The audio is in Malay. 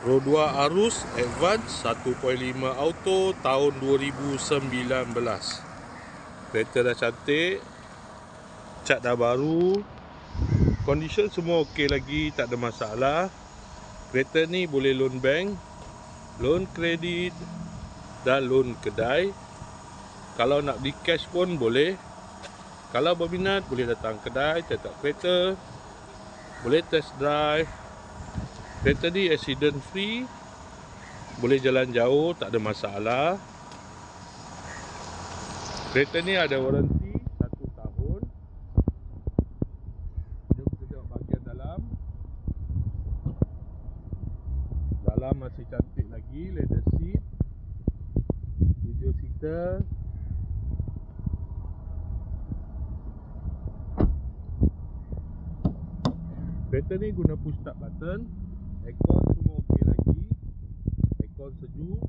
RO2 Arus Advance 1.5 Auto tahun 2019. Kereta dah cantik, cat dah baru, condition semua okey lagi, tak ada masalah. Kereta ni boleh loan bank, loan kredit dan loan kedai. Kalau nak beli cash pun boleh. Kalau berminat boleh datang kedai, cetak kereta, boleh test drive. Kereta ni accident free, boleh jalan jauh, tak ada masalah. Kereta ni ada waranti 1 tahun. Jom kita tengok bahagian dalam. Dalam masih cantik lagi, leather seat, 7 seater. Kereta ni guna push start button. Aircon semua okey lagi, aircon sejuk.